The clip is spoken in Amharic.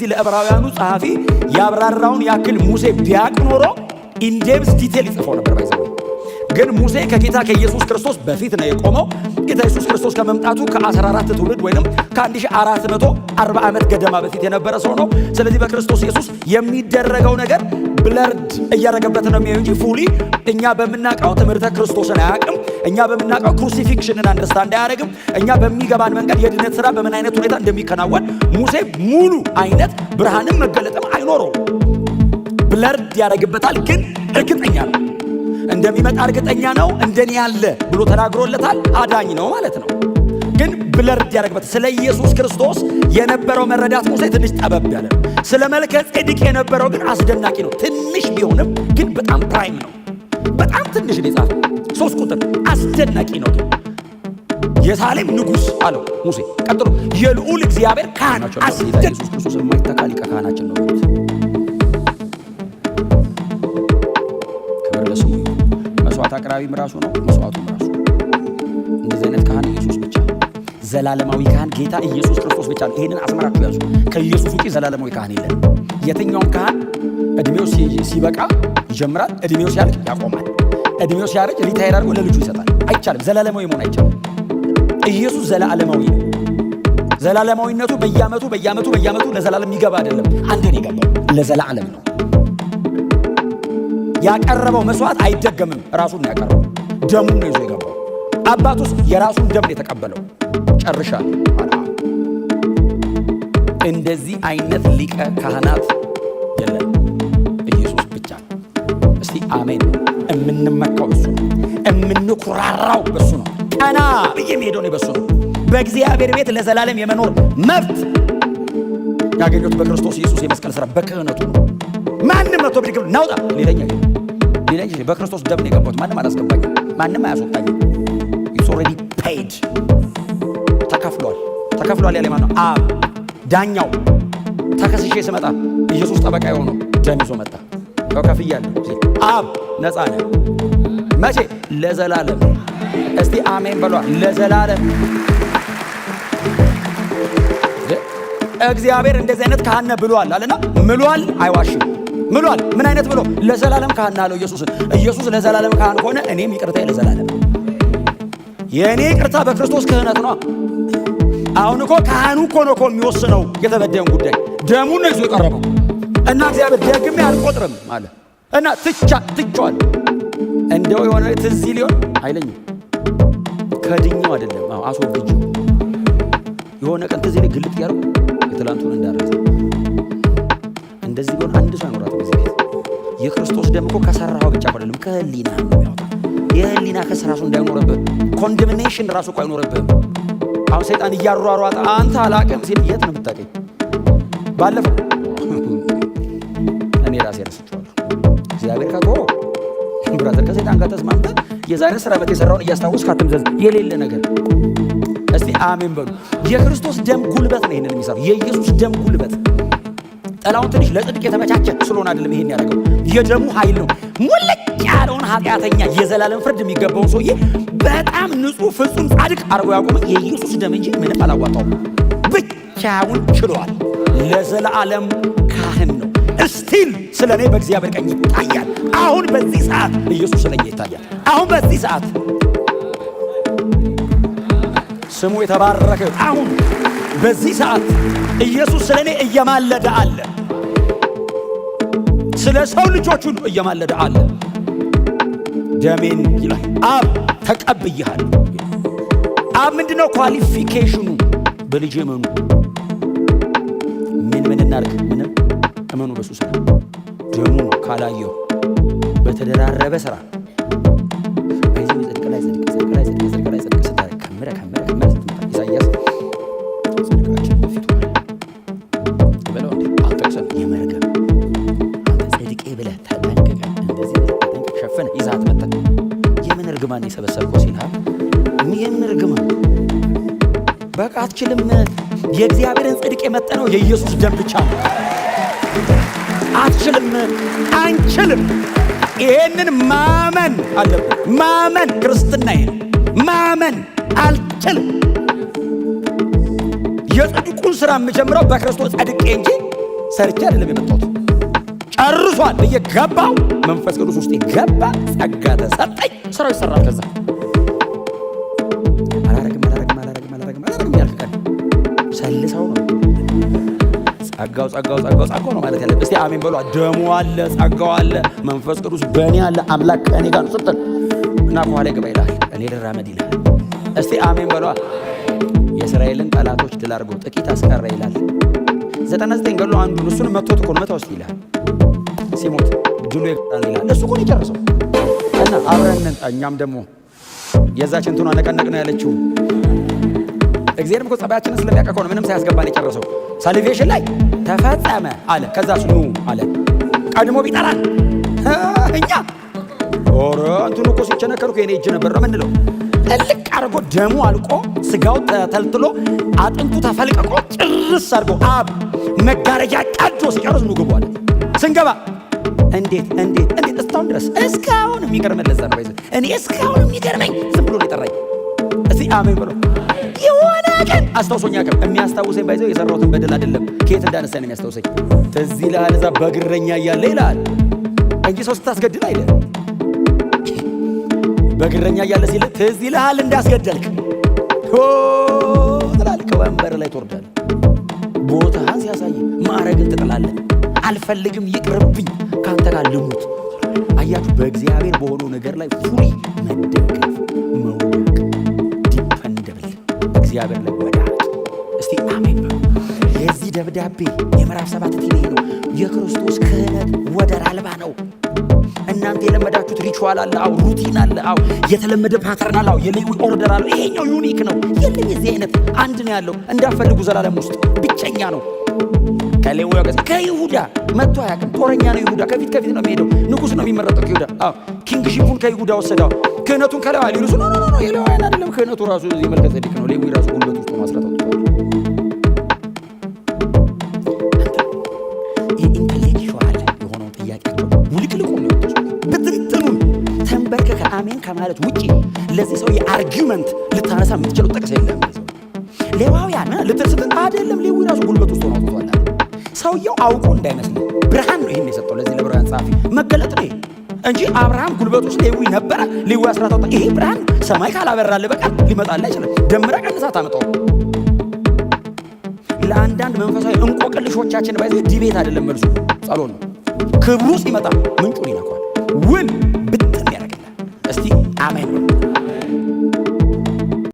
ለዕብራውያኑ ጸሐፊ ያብራራውን ያክል ሙሴ ቢያቅ ኖሮ ኢንዴፕስ ዲቴል ይጽፈው ነበር። ባይዘው ግን ሙሴ ከጌታ ከኢየሱስ ክርስቶስ በፊት ነው የቆመው። ጌታ ኢየሱስ ክርስቶስ ከመምጣቱ ከ14 ትውልድ ወይንም ከ1440 ዓመት ገደማ በፊት የነበረ ሰው ነው። ስለዚህ በክርስቶስ ኢየሱስ የሚደረገው ነገር ብለርድ እያደረገበት ነው የሚያዩ እንጂ ፉሊ እኛ በምናውቀው ትምህርተ ክርስቶስን አያውቅም። እኛ በምናውቀው ክሩሲፊክሽንን አንደርስታንድ አያደርግም። እኛ በሚገባን መንገድ የድነት ሥራ በምን አይነት ሁኔታ እንደሚከናወን ሙሴ ሙሉ አይነት ብርሃንም መገለጥም አይኖረው። ብለርድ ያደርግበታል፣ ግን እርግጠኛ ነው እንደሚመጣ እርግጠኛ ነው። እንደኔ ያለ ብሎ ተናግሮለታል። አዳኝ ነው ማለት ነው። ግን ብለርድ ያደርግበታል። ስለ ኢየሱስ ክርስቶስ የነበረው መረዳት ሙሴ ትንሽ ጠበብ ያለ፣ ስለ መልከ ጼዴቅ የነበረው ግን አስደናቂ ነው። ትንሽ ቢሆንም ግን በጣም ፕራይም ነው። በጣም ትንሽ ነው የጻፈው 3 ቁጥር አስደናቂ ነው። ግን የሳሌም ንጉሥ አለው ሙሴ። ቀጥሎ የልዑል እግዚአብሔር ካህን ኢየሱስ ክርስቶስ የማይተካ ሊቀ ካህናችን ነው። ክብር ለስሙ። መስዋዕት አቅራቢም ራሱ ነው፣ መስዋዕቱም ራሱ። እንደዚህ አይነት ካህን ኢየሱስ ብቻ ነው። ዘላለማዊ ካህን ጌታ ኢየሱስ ክርስቶስ ብቻ ነው። ይሄንን አስመራችሁ ያዙ። ከኢየሱስ ውጪ ዘላለማዊ ካህን የለም። የትኛውም ካህን እድሜው ሲበቃ ይጀምራል፣ እድሜው ሲያልቅ ያቆማል። እድሜው ሲያረጅ ሪታየር አድርጎ ለልጁ ይሰጣል። አይቻልም። ዘላለማዊ መሆን አይቻልም። ኢየሱስ ዘላለማዊ ነው። ዘላለማዊነቱ በየዓመቱ ለዘላለም ይገባ አይደለም። አንዴ ነው የገባው፣ ለዘላለም ነው። ያቀረበው መስዋዕት አይደገምም። ራሱን ነው ያቀረበው፣ ደሙን ነው ይዞ የገባው። አባቱስ የራሱን ደም ነው የተቀበለው። ጨርሻለሁ። እንደዚህ አይነት ሊቀ ካህናት የለም፣ ኢየሱስ ብቻ ነው። እስቲ አሜን። የምንመካው በሱ ነው፣ የምንኩራራው በሱ ነው። ቀና ብዬ የምሄደው ነው በሱ ነው። በእግዚአብሔር ቤት ለዘላለም የመኖር መብት ያገኘሁት በክርስቶስ ኢየሱስ የመስቀል ሥራ በክህነቱ ነው። ማንም መጥቶ ብድግ ናውጣ ሌላኛ በክርስቶስ ደም ነው የገባሁት። ማንም አላስገባኝም፣ ማንም አያስወጣኝም። ኢትስ ኦልሬዲ ፔይድ። ተከፍሏል ያለ ማን ነው? አብ ዳኛው። ተከስሼ ስመጣ ኢየሱስ ጠበቃ የሆነው ደም ይዞ መጣ። ከፍያለሁ። አብ ነፃ ነህ። መቼ? ለዘላለም። እስቲ አሜን በሏ። ለዘላለም እግዚአብሔር እንደዚህ አይነት ካህን ብሏል አለና ምሏል። አይዋሽም። ምሏል። ምን አይነት ብሎ? ለዘላለም ካህን አለው ኢየሱስን። ኢየሱስ ለዘላለም ካህን ከሆነ እኔም ይቅርታዬ ለዘላለም። የእኔ ይቅርታ በክርስቶስ ክህነት ነው። አሁን እኮ ካህኑ እኮ ነው የሚወስነው የተበደየውን ጉዳይ። ደሙን ነው ይዞ የቀረበው እና እግዚአብሔር ደግሜ አልቆጥርም አለ እና ትቼዋለሁ። እንደው የሆነ ትዝ ሊሆን አይለኝም። ከድኜው አይደለም አስወግጄው። የሆነ ቀን ትዝ ሊል ግልጥ ያለው የትላንቱን እንዳረሰ እንደዚህ ቢሆን አንድ ሰው አይኖራትም በዚህ ቤት። የክርስቶስ ደም እኮ ከሰራው ብቻ አይደለም፣ ከህሊና ነው የሚያወጣው። የህሊና ከስ ራሱ እንዳይኖርብህ፣ ኮንደምኔሽን ራሱ እኮ አይኖርብህም። አሁን ሰይጣን እያሯሯጠ አንተ አላቅም ሲል የት ነው የምታውቀኝ? ባለፈው እኔ ራሴ ረስቼዋለሁ። እግዚአብሔር ካቶ ብራዘር ከሰይጣን ጋር ተስማምተህ የዛሬ 10 ዓመት የሰራውን እያስታወስክ አትምዘዝ። የሌለ ነገር። እስቲ አሜን በሉ። የክርስቶስ ደም ጉልበት ነው ይሄንን የሚሰራው። የኢየሱስ ደም ጉልበት ጠላውን ትንሽ ለጽድቅ የተመቻቸ ስለሆነ አይደለም ይሄን ያደረገው። የደሙ ኃይል ነው። ሙልጭ ያለውን ኃጢአተኛ የዘላለም ፍርድ የሚገባውን ሰውዬ በጣም ንጹህ ፍጹም ጻድቅ አርጎ ያቆመ የኢየሱስ ደም እንጂ ምንም አላዋጣውም። ብቻውን ችሏል። ለዘላለም ካህን ነው። እስቲል ስለኔ በእግዚአብሔር ቀኝ ይታያል። አሁን በዚህ ሰዓት ኢየሱስ ስለኛ ይታያል። አሁን በዚህ ሰዓት ስሙ የተባረከ። አሁን በዚህ ሰዓት ኢየሱስ ስለኔ እየማለደ አለ። ስለ ሰው ልጆች ሁሉ እየማለደ አለ። ደሜን ይላል አብ ተቀብያለሁ። አብ ምንድነው ኳሊፊኬሽኑ? በልጄ እመኑ። ምን እናርግ? ምንም እመኑ በሱ ስራ። ደሙ ካላየው በተደራረበ ስራ በዚህ ጽድቅ ላይ ጽድቅ ስታረግ ከምረ ኢሳይያስ ጽድቃችን በፊቱ ይበለው እንዴ አልጠቅሰም። የመርገም አንተ ጽድቄ ብለህ ተጠንቀቀ፣ እንደዚህ ተጠንቀቅ፣ ሸፈነ ይዛት መጣ። የምን እርግማን የሰበሰብከው ሲልሃል? የምን እርግማን? በቃ አትችልም። የእግዚአብሔርን ጽድቅ የመጠነው የኢየሱስ ደም ብቻ ነው። አትችልም፣ አንችልም። ይሄንን ማመን አለብን። ማመን ክርስትና ይሄን ማመን አልችልም። የጽድቁን ሥራ የምጀምረው በክርስቶስ ጸድቄ እንጂ ሰርቼ አይደለም የመጣሁት ጨርሷል ብዬ ገባው። መንፈስ ቅዱስ ውስጥ ገባ፣ ጸጋ ተሰጠኝ፣ ስራው ይሰራል። ከዛ አላረግም ያልክ ቀን ሰልሰው ነው ጸጋው ነው ማለት ያለብህ። እስቲ አሜን በሉ። ደሙ አለ፣ ጸጋው አለ፣ መንፈስ ቅዱስ በእኔ አለ፣ አምላክ ከእኔ ጋር ነው ስትል እና ከኋላ ግባ ይልሃል፣ እኔ ልራመድ ይልሃል። እስቲ አሜን በሉ። የእስራኤልን ጠላቶች ድል አድርጎ ጥቂት አስቀረ ይላል። 99 ገሎ አንዱን እሱን መቶት እኮ ነው መታው እስቲ ይልሃል። ሲሞት ድሉ ይቀራል ይላል። እሱ እኮ ነው የጨረሰው። እና አብረን እኛም ደግሞ የዛችን እንትኗ ነቀነቅ ነው ያለችው። እግዚአብሔርም እኮ ጸባያችንን ስለሚያውቅ እኮ ነው ምንም ሳያስገባን የጨረሰው። ሳልቬሽን ላይ ተፈጸመ አለ። ከዛ ስኑ አለ ቀድሞ ቢጠራን እኛ ኦሮ እንትኑ እኮ ሲቸነከሩ ከኔ እጅ ነበር ነው ምንለው። ልቅ አርጎ ደሙ አልቆ ስጋው ተተልትሎ አጥንቱ ተፈልቅቆ ጭርስ አርጎ አብ መጋረጃ ቀዶ ሲጨርስ ነው ገቡ አለ። ስንገባ እንዴት እስካሁን የሚገርመኝ ለዛ ነው ባይዘ እኔ እስካሁን የሚገርመኝ ዝም ብሎ ይጠራኝ። እስቲ አሜን ብሎ የሆነ ቀን አስታውሶኛ ቀን የሚያስታውሰኝ ባይዘው የሰራሁትን በደል አይደለም ከየት እንዳነሳኝ ነው የሚያስታውሰኝ። ትዝ ይልሃል እዛ በግረኛ እያለ ይልሃል እንጂ ሰው ስታስገድል አይደል። በግረኛ እያለ ሲል ትዝ ይልሃል እንዳስገደልክ ትላልክ ወንበር ላይ ትወርዳለህ። ቦታህን ሲያሳይ ማዕረግን ትጥላለህ። አልፈልግም ይቅርብኝ ካንተ ጋር ልሙት። አያችሁ በእግዚአብሔር በሆነው ነገር ላይ ፉሪ መደገፍ መውደቅ ዲፐንደብል እግዚአብሔር ላይ ወዳጅ። እስቲ አሜን በሉ። የዚህ ደብዳቤ የምዕራፍ 7 ቲኔ ነው። የክርስቶስ ክህነት ወደር አልባ ነው። እናንተ የለመዳችሁት ሪቹዋል አለ፣ አው ሩቲን አለ፣ አው የተለመደ ፓተርን አለ፣ አው የሌዊ ኦርደር አለ። ይሄኛው ዩኒክ ነው። የለም የዚህ አይነት አንድ ነው ያለው። እንዳፈልጉ ዘላለም ውስጥ ብቸኛ ነው። ከሌዊ ወገዝ ከይሁዳ መጥቶ አያውቅም። ጦረኛ ነው ይሁዳ። ከፊት ነው የሚሄደው። ንጉስ ነው የሚመረጠው ይሁዳ። አው ኪንግሺፑን ከይሁዳ ወሰደው። ክህነቱን ከሌዊ ሊሉስ ነው የሌዋውያን አይደለም። ክህነቱ ራሱ የመልከጼዴቅ ነው። ሌዊ ራሱ ጉልበት ውስጥ ማስራት አውጥቷል። ኢንተሌክቹዋል የሆነው ጥያቄያቸው ውልቅልቁ ነው ብትንትኑን ተንበርከከ አሜን ከማለት ውጪ ለዚህ ሰው የአርጊውመንት ልታነሳ የምትችለው ጥቅስ የለም። ሌዋውያን ልትርስትን አይደለም። ሌዊ ራሱ ጉልበት ውስጥ ነው አውጥቷል። ሰውየው አውቆ እንዳይመስል ብርሃን ነው ይሄን የሰጠው። ለዚህ ለዕብራውያን ጸሐፊ መገለጥ ነው እንጂ አብርሃም ጉልበት ውስጥ ሌዊ ነበረ። ሌዊ አስራት አውጣ። ይሄ ብርሃን ሰማይ ካላበራልህ በቀር ሊመጣልህ አይችልም። ደምራ ቀንሳት አመጣው። ለአንዳንድ መንፈሳዊ እንቆቅልሾቻችን ባይዘ ዲቤት አይደለም መልሱ ጸሎት ነው። ክብሩ ሲመጣ ምንጩን ይነካዋል። ውል